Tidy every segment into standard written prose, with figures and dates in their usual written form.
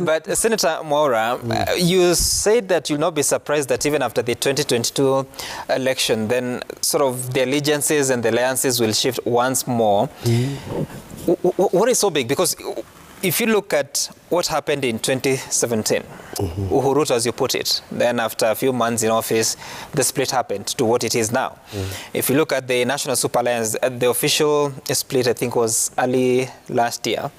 But Senator Mwaura, you said that you'll not be surprised that even after the 2022 election, then sort of the allegiances and the alliances will shift once more. What is so big? Because if you look at what happened in 2017, Uhuru, as you put it, then after a few months in office, the split happened to what it is now. If you look at the National Super Alliance, the official split, I think, was early last year.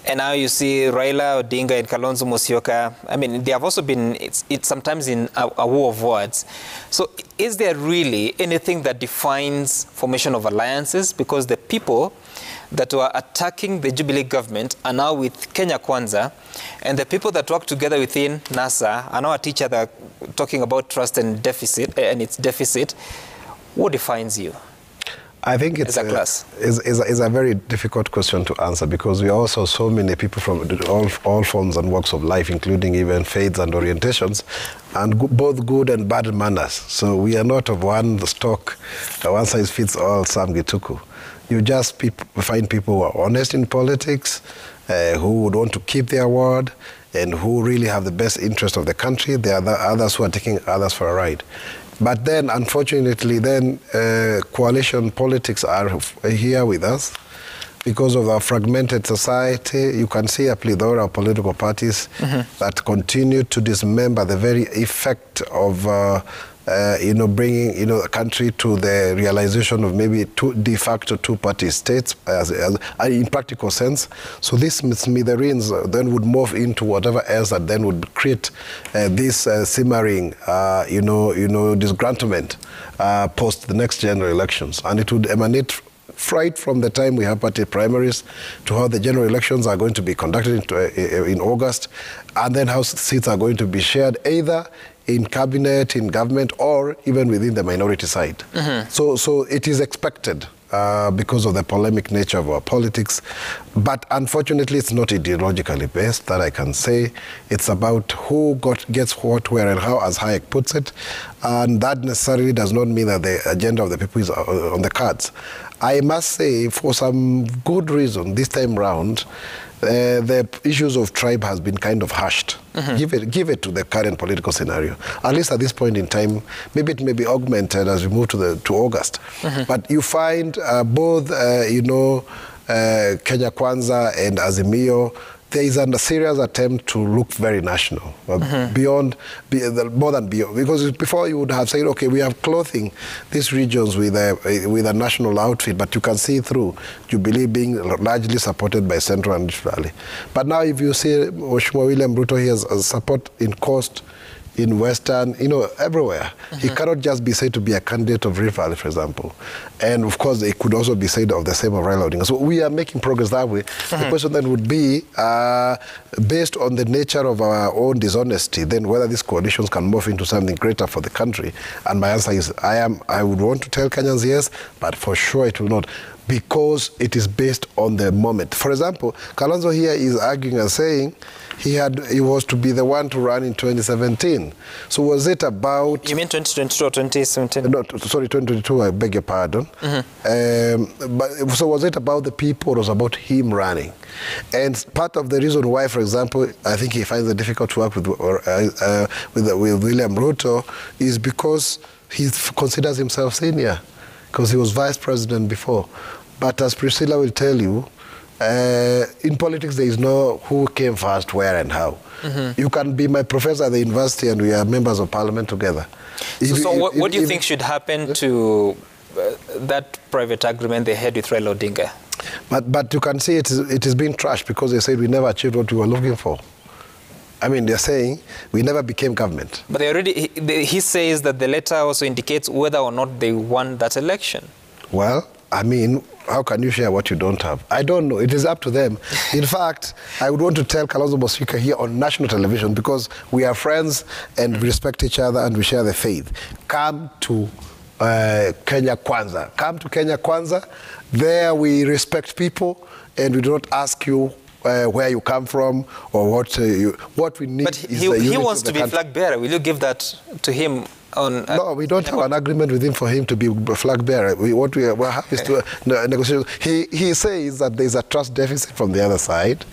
And now you see Raila Odinga and Kalonzo Musyoka. I mean, they have also been, it's sometimes in a war of words. So is there really anything that defines formation of alliances? Because the people that were attacking the Jubilee government are now with Kenya Kwanza, and the people that work together within NASA are now at each other talking about trust and deficit and its deficit. What defines you? I think it's a very difficult question to answer, because we are also so many people from all forms and walks of life, including even faiths and orientations, and both good and bad manners. So we are not of one stock, one size fits all, Sam Gituku. You just find people who are honest in politics, who would want to keep their word, and who really have the best interest of the country. There are others who are taking others for a ride. But then, unfortunately, coalition politics are here with us because of our fragmented society. You can see a plethora of political parties that continue to dismember the very effect of bringing a country to the realization of maybe de facto two-party states in practical sense. So this smithereens then would morph into whatever else that then would create this simmering, disgruntlement post the next general elections. And it would emanate right from the time we have party primaries to how the general elections are going to be conducted in August, and then how seats are going to be shared either in cabinet, in government, or even within the minority side. So it is expected because of the polemic nature of our politics. But unfortunately, it's not ideologically based, that I can say. It's about who gets what, where, and how, as Hayek puts it. And that necessarily does not mean that the agenda of the people is on the cards. I must say, for some good reason, this time round, the issues of tribe has been kind of hushed. Give it to the current political scenario. At least at this point in time, maybe it may be augmented as we move to August. But you find both, Kenya Kwanza and Azimio, there is a serious attempt to look very national, more than beyond. Because before you would have said, okay, we have clothing these regions with a national outfit, but you can see through Jubilee being largely supported by Central and Rift Valley. But now if you see Mheshimiwa William Ruto, he has support in Coast, in Western, everywhere. He cannot just be said to be a candidate of Rift Valley, for example. And of course, it could also be said of the same of Raila Odinga. So we are making progress that way. The question then would be, based on the nature of our own dishonesty, then whether these coalitions can morph into something greater for the country. And my answer is, I would want to tell Kenyans yes, but for sure it will not, because it is based on the moment. For example, Kalonzo here is arguing and saying he was to be the one to run in 2017. So was it about... You mean 2022 or 2017? No, sorry, 2022, I beg your pardon. So was it about the people, or was it about him running? And part of the reason why, for example, I think he finds it difficult to work with William Ruto is because he considers himself senior, because he was vice president before. But as Priscilla will tell you, in politics, there is no who came first, where, and how. You can be my professor at the university and we are members of parliament together. So what do you think should happen to that private agreement they had with Raila Odinga? But you can see it is being trashed, because they said we never achieved what we were looking for. I mean, they're saying we never became government. But he says that the letter also indicates whether or not they won that election. Well, I mean, how can you share what you don't have? I don't know. It is up to them. In fact, I would want to tell Kalonzo Musyoka here on national television, because we are friends and we respect each other and we share the faith. Come to Kenya Kwanza. Come to Kenya Kwanza. There we respect people and we do not ask you where you come from or what we need. But he wants to be flag bearer. Will you give that to him No, we don't have an agreement with him for him to be flag bearer. What we have is to negotiate. He says that there's a trust deficit from the other side.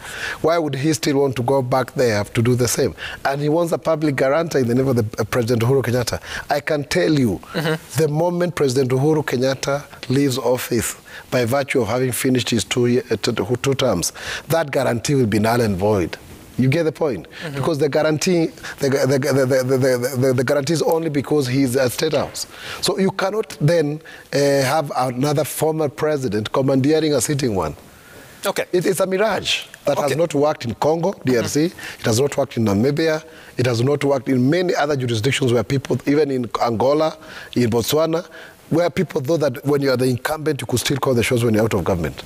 Why would he still want to go back there to do the same? And he wants a public guarantor in the name of the President Uhuru Kenyatta. I can tell you, the moment President Uhuru Kenyatta leaves office, by virtue of having finished his two terms, that guarantee will be null and void. You get the point? Because the guarantee, the guarantee is only because he's at State House. So you cannot then have another former president commandeering a sitting one. Okay. It's a mirage that has not worked in Congo, DRC. It has not worked in Namibia. It has not worked in many other jurisdictions where people, even in Angola, in Botswana, where people thought that when you are the incumbent, you could still call the shots when you're out of government.